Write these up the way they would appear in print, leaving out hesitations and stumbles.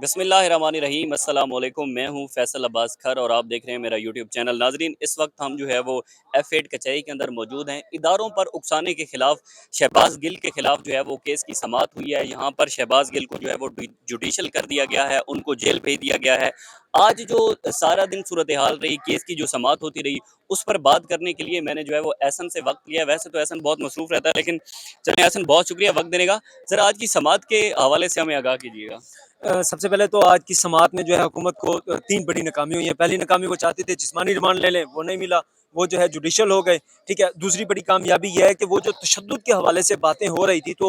बिस्मिल्लाहिर्रहमानिर्रहीम अस्सलाम वालेकुम। मैं हूं फैसल अब्बास खर और आप देख रहे हैं मेरा यूट्यूब चैनल। नाजरीन, इस वक्त हम जो है वो F8 कचहरी के अंदर मौजूद हैं। इदारों पर उकसाने के खिलाफ शहबाज गिल के खिलाफ जो है वो केस की समाअत हुई है। यहाँ पर शहबाज गिल को जो है वो जुडिशल कर दिया गया है, उनको जेल भेज दिया गया है। आज जो सारा दिन सूरत हाल रही, केस की जो समाअत होती रही, उस पर बात करने के लिए मैंने जो है वो एहसन से वक्त लिया। वैसे तो एहसन बहुत मसरूफ रहता है, लेकिन चलिए एहसन, बहुत शुक्रिया वक्त देने का। ज़रा आज की समाअत के हवाले से हमें आगाह कीजिएगा। सबसे पहले तो आज की समाअत में जो है हुकूमत को 3 बड़ी नाकामी हुई है। पहली नाकामी, वो चाहते थे जिस्मानी रिमांड ले लें, वो नहीं मिला, वो जो है जुडिशल हो गए, ठीक है। दूसरी बड़ी कामयाबी ये है कि वो जो तशद्दुद के हवाले से बातें हो रही थी, तो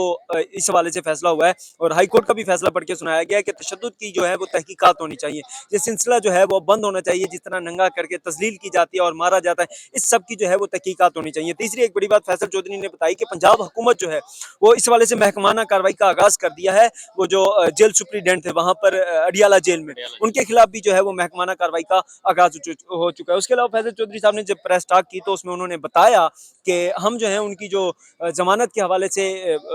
इस हवाले से फैसला हुआ है और हाई कोर्ट का भी फैसला पढ़ के सुनाया गया है कि तशद्दुद की जो है वो तहकीकात होनी चाहिए। ये सिलसिला जो है वो बंद होना चाहिए। जिस तरह नंगा करके तज़लील की जाती है और मारा जाता है, इस सब की जो है वो तहकीकात होनी चाहिए। तीसरी एक बड़ी बात फैसल चौधरी ने बताई कि पंजाब हुकूमत जो है वो इस हवाले से महकमाना कार्रवाई का आगाज़ कर दिया है। वो जो जेल सुप्रीडेंट थे वहाँ पर अडियाला जेल में, उनके खिलाफ भी जो है वो महकमाना कार्रवाई का आगाज हो चुका है। उसके अलावा फैसल चौधरी साहब ने जब प्रेस टॉक की तो उसमें उन्होंने बताया कि हम जो है उनकी जो जमानत के हवाले से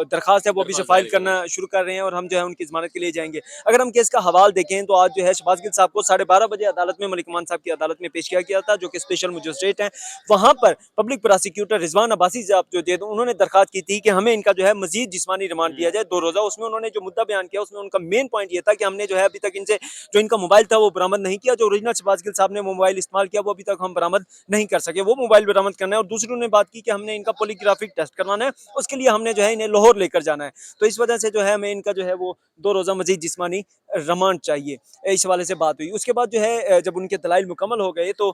दरखास्त है वो अभी से फाइल करना शुरू कर रहे हैं और हम जो है उनकी जमानत के लिए जाएंगे। अगर हम केस का हवाल देखें तो आज जो है शहबाज गिल साहब को 12:30 बजे अदालत में, मलिक मान साहब की अदालत में पेश किया गया था, जो कि स्पेशल मजिस्ट्रेट हैं। वहां पर पब्लिक प्रोसिक्यूटर रिजवान अब्बासी साहब जो थे, तो उन्होंने दरखास्त की थी कि हमें इनका जो है मजीद जिस्मानी रिमांड दिया जाए 2 रोजा। उसमें उन्होंने जो मुद्दा बयान किया, उसमें उनका मेन पॉइंट ये था कि हमने जो है अभी तक इनसे जो इनका मोबाइल था वो बरामद नहीं किया। जो ओरिजिनल शहबाज गिल साहब ने मोबाइल इस्तेमाल किया वो अभी तक हम बरामद नहीं कर सके, वो मोबाइल बरामद करना है। और दूसरी उन्होंने बात की कि हमने इनका पॉलीग्राफिक टेस्ट करवाना है, उसके लिए हमने जो है इन्हें लाहौर लेकर जाना है। तो इस वजह से जो है हमें इनका जो है वो 2 रोजा मजीद जिस्मानी रिमांड चाहिए। इस हवाले से बात हुई। उसके बाद जो है जब उनके दलाइल मुकम्मल हो गए तो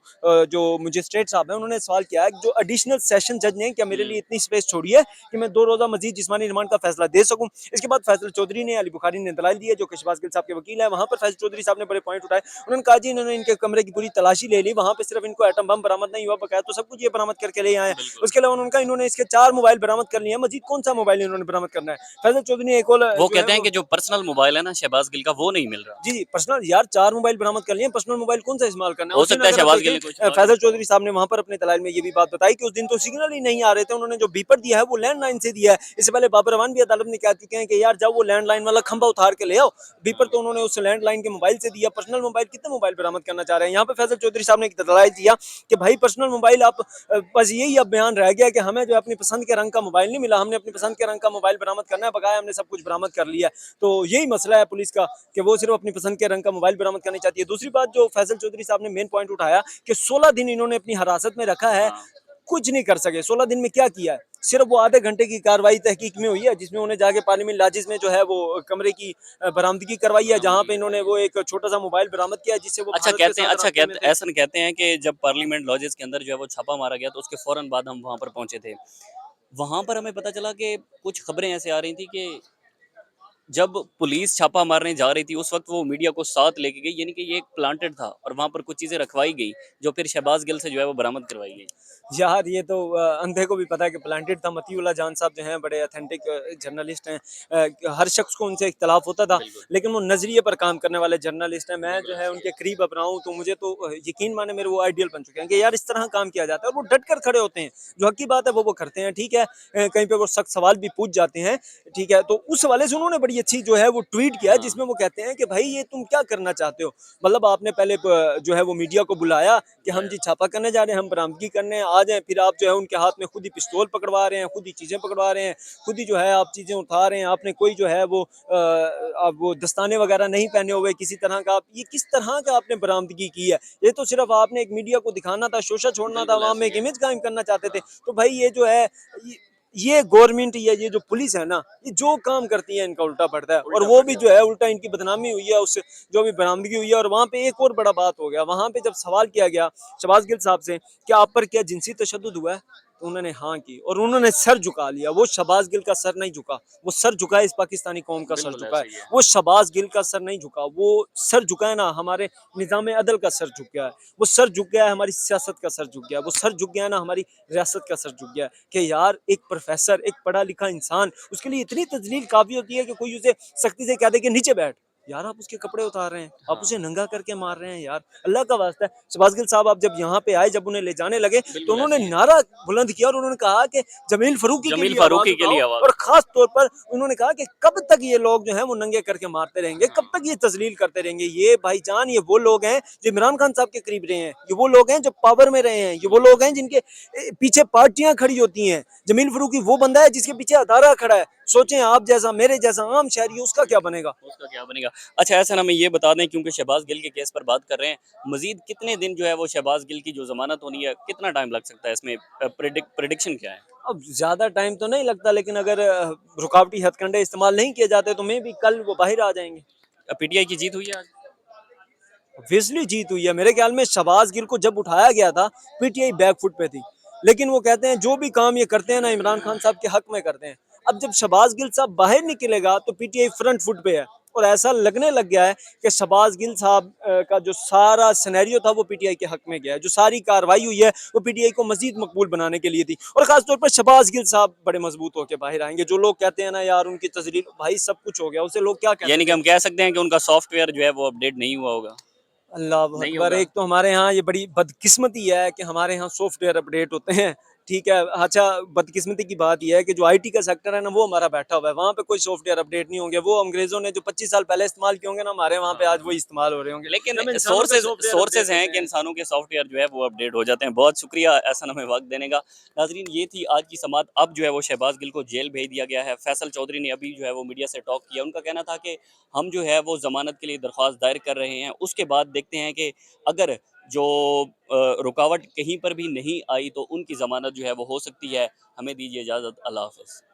जो मजिस्ट्रेट साहब हैं उन्होंने सवाल किया जो एडिशनल सेशन जज ने, क्या मेरे लिए इतनी स्पेस छोड़ी है कि मैं 2 रोजा मजीद जिस्मानी रिमांड का फैसला दे सकूं। इसके बाद फैसल चौधरी ने, अली बुखारी ने दलाइल दिए जो कि शहबाज गिल साहब के वकील है। वहां पर फैसल चौधरी साहब ने बड़े पॉइंट उठाए। उन्होंने कहा जी इन्होंने इनके कमरे की पूरी तलाशी ले ली, वहां पे सिर्फ इनको एटम बम बरामद नहीं हुआ, बकाया तो सब कुछ ये बरामद करके ले आए। उसके अलावा उन्होंने कहा इन्होंने इसके 4 मोबाइल बरामद कर लिए हैं, मजीद कौन सा मोबाइल इन्होंने बरामद करना है। फैसल चौधरी ने एक और वो जो है कहते हैं वो कि जो पर्सनल मोबाइल है ना शहबाज गिल का, वो नहीं मिल रहा। जी पर्सनल, यार 4 मोबाइल बरामद कर लिए, पर्सनल मोबाइल कौन सा इस्तेमाल करना है। हो उस दिन सकता है अगर आप शहबाज गिल देखें ने कोई छुपा के फैसल रखा हो। चौधरी साहब ने वहां पर अपने दलाइल में ये भी बात बताई कि उस दिन तो सिग्नल ही नहीं आ रहे थे, उन्होंने जो बीपर दिया है वो लैंडलाइन से दिया है। इससे पहले बाबर रवान भी अदालत में कह चुके हैं कि यार जब वो लैंडलाइन वाला खंभा उतार के ले आओ, बीपर तो उन्होंने उस लैंडलाइन के मोबाइल से दिया। पर्सनल मोबाइल कितने मोबाइल बरामद करना चाह रहे हैं। यहाँ पे फैसल चौधरी साहब ने एक दलाइल दिया कि भाई पर्सनल मोबाइल आप बस यही अब बयान रह गया कि हमें जो अपनी पसंद के रंग का मोबाइल नहीं मिला, हमने अपनी पसंद के रंग का मोबाइल बरामद करना है, बकाया हमने सब कुछ बरामद कर लिया है। तो यही मसला है पुलिस का कि वो सिर्फ अपनी पसंद के रंग का मोबाइल बरामद करनी चाहती है। दूसरी बात जो फैसल चौधरी साहब ने मेन पॉइंट उठाया कि 16 दिन इन्होंने अपनी हिरासत में रखा है, हाँ। कुछ नहीं कर सके। 16 दिन में क्या किया है? सिर्फ वो आधे घंटे की कार्रवाई तहकीक में हुई है, जिसमें उन्हें जाके पार्लियामेंट लाजिज में जो है वो कमरे की बरामदगी करवाई है, जहाँ बरामदगी पे इन्होंने करवाई वो है। एक छोटा सा मोबाइल बरामद किया जिससे वो अच्छा भारत के कहते हैं, साथ रास्ते में थे। ऐसा कहते हैं कि जब पार्लियामेंट लॉजेस के अंदर जो है वो छापा मारा गया, तो उसके फौरन बाद हम वहां पर पहुंचे थे। वहां पर हमें पता चला कि कुछ खबरें ऐसे आ रही थी कि जब पुलिस छापा मारने जा रही थी उस वक्त वो मीडिया को साथ लेके गई, यानी कि ये एक प्लांटेड था और वहां पर कुछ चीजें रखवाई गई जो फिर शहबाज गिल से जो है वो बरामद करवाई गई। यार ये तो अंधे को भी पता है कि प्लांटेड था। मतीउल्लाह जान साहब जो हैं बड़े ऑथेंटिक जर्नलिस्ट हैं। हर शख्स को उनसे इख्तलाफ होता था, बिल्कुल। लेकिन वो नज़रिए पर काम करने वाले जर्नलिस्ट हैं। मैं जो बिल्कुल। है उनके करीब अब रहा हूँ तो मुझे तो यकीन माने मेरे वो आइडियल बन चुके हैं कि यार इस तरह काम किया जाता है और वो डट कर खड़े होते हैं। जो हक की बात है वो करते हैं, ठीक है। कहीं पे वो सख्त सवाल भी पूछ जाते हैं, ठीक है। तो उस हवाले से उन्होंने बड़ी अच्छी जो है वो ट्वीट किया हाँ। जिसमें वो कहते हैं कि भाई ये तुम क्या करना चाहते हो। मतलब आपने पहले जो है वो मीडिया को बुलाया कि हम बुलाया। जी छापा करने जा रहे हैं, हम बरामदगी करने आ जाएं, फिर आप जो है उनके हाथ में खुद ही पिस्तौल पकड़वा रहे हैं, खुद ही चीज़ें पकड़वा रहे हैं, खुद ही जो है आप चीज़ें उठा रहे हैं। आपने कोई जो है वो आप वो दस्ताने वगैरह नहीं पहने हुए किसी तरह का। आप ये किस तरह का आपने बरामदगी की है? ये तो सिर्फ आपने एक मीडिया को दिखाना था, शोषा छोड़ना था, बिल्कुल अवाम ऐसे में ही एक है। इमेज कायम करना चाहते थे। हाँ। तो भाई ये जो है ये ये गवर्नमेंट या ये जो पुलिस है ना, ये जो काम करती है इनका उल्टा पड़ता है और उल्टा वो पड़ भी जो जाता है है। उल्टा इनकी बदनामी हुई है उससे, जो भी बरामदगी हुई है। और वहाँ पे एक और बड़ा बात हो गया, वहाँ पे जब सवाल किया गया शहबाज गिल साहब से कि आप पर क्या जिनसी तशद्दुद हुआ है, तो उन्होंने हाँ की और उन्होंने सर झुका लिया। वो शहबाज गिल का सर नहीं झुका, वो सर झुका है इस पाकिस्तानी कौम का सर बिल्कुल झुका है। ऐसे ही है। वो शहबाज गिल का सर नहीं झुका, वो सर झुका है ना हमारे निज़ाम अदल का सर झुक गया है। वो सर झुक गया है हमारी सियासत का सर झुक गया है। वो सर झुक गया है ना हमारी रियासत का सर झुक गया है कि यार एक प्रोफेसर, एक पढ़ा लिखा इंसान, उसके लिए इतनी तजलील काफ़ी होती है कि कोई उसे सख्ती से कह दे कि नीचे बैठ, यार आप उसके कपड़े उतार रहे हैं, आप हाँ, उसे नंगा करके मार रहे हैं यार, अल्लाह का वास्ता है। शहबाज गिल साहब आप जब यहाँ पे आए, जब उन्हें ले जाने लगे तो बिल्कुल उन्होंने ऐसे ही है। नारा बुलंद किया और उन्होंने कहा कि जमील फरूकी के जमील लिए आवाज फारूकी के उठाओ, लिए आवाज़ और उठाओ। खास तौर पर उन्होंने कहा कि कब तक ये लोग जो है वो नंगे करके मारते रहेंगे, हाँ, कब तक ये तजलील करते रहेंगे। ये भाईजान ये वो लोग हैं जो इमरान खान साहब के करीब रहे हैं, ये वो लोग हैं जो पावर में रहे हैं, ये वो लोग हैं जिनके पीछे पार्टियां खड़ी होती हैं। जमील फरूकी वो बंदा है जिसके पीछे अदारा खड़ा है। सोचें आप जैसा मेरे जैसा आम शहरी, उसका क्या बनेगा। उसका क्या बनेगा? अच्छा ऐसा हमें ये बता दें क्योंकि शहबाज़ गिल के केस पर बात कर रहे हैं, मज़ीद कितने दिन जो है वो शहबाज़ गिल की जो ज़मानत होनी है, कितना टाइम लग सकता है इसमें? प्रेडिक्शन क्या है? अब ज्यादा टाइम तो नहीं लगता, लेकिन अगर रुकावटी हथकंडे इस्तेमाल नहीं किए जाते तो मैं भी कल वो बाहर आ जाएंगे। पीटीआई की जीत हुई है आज? ऑब्वियसली जीत हुई है। मेरे ख्याल में शहबाज गिल को जब उठाया गया था, पीटीआई बैक फुट पे थी, लेकिन वो कहते हैं जो भी काम ये करते हैं ना इमरान खान साहब के हक में करते हैं। अब जब शहबाज गिल साहब बाहर निकलेगा तो पीटीआई फ्रंट फुट पे है, और ऐसा लगने लग गया है कि शहबाज गिल साहब का जो सारा सिनेरियो था वो पीटीआई के हक में गया है, जो सारी कार्रवाई हुई है वो पीटीआई को मजीद मकबूल बनाने के लिए थी। और खासतौर पर शहबाज गिल साहब बड़े मजबूत होकर बाहर आएंगे। जो लोग कहते हैं ना यार उनकी तजलील, भाई सब कुछ हो गया, उसे लोग क्या कहते यानी कि थे। हम कह सकते हैं कि उनका सॉफ्टवेयर जो है वो अपडेट नहीं हुआ होगा? अल्लाह नहीं अकबर। होगा? एक तो हमारे यहाँ ये बड़ी बदकिस्मती है कि हमारे यहाँ सॉफ्टवेयर अपडेट होते हैं, ठीक है। अच्छा, बदकिस्मती की बात यह है कि जो आईटी का सेक्टर है ना वो हमारा बैठा हुआ है, वहाँ पे कोई सॉफ्टवेयर अपडेट नहीं होंगे। वो अंग्रेजों ने जो 25 साल पहले इस्तेमाल किए होंगे ना, हमारे वहाँ पे हाँ। आज वो इस्तेमाल हो रहे होंगे। लेकिन जब इंसानों के सोर्सेज सॉफ्टवेयर अपडेट सोर्सेज हैं होते कि हैं। इंसानों के सॉफ्टवेयर जो है वो अपडेट हो जाते हैं। बहुत शुक्रिया ऐसा हमें वक्त देने का। नाजरीन ये थी आज की समात। अब जो है वो शहबाज गिल को जेल भेज दिया गया है। फैसल चौधरी ने अभी जो है वो मीडिया से टॉक किया। उनका कहना था कि हम जो है वो जमानत के लिए दरख्वास्त दायर कर रहे हैं, उसके बाद देखते हैं कि अगर जो रुकावट कहीं पर भी नहीं आई तो उनकी जमानत जो है वो हो सकती है। हमें दीजिए इजाज़त। अल्लाह हाफ़िज़।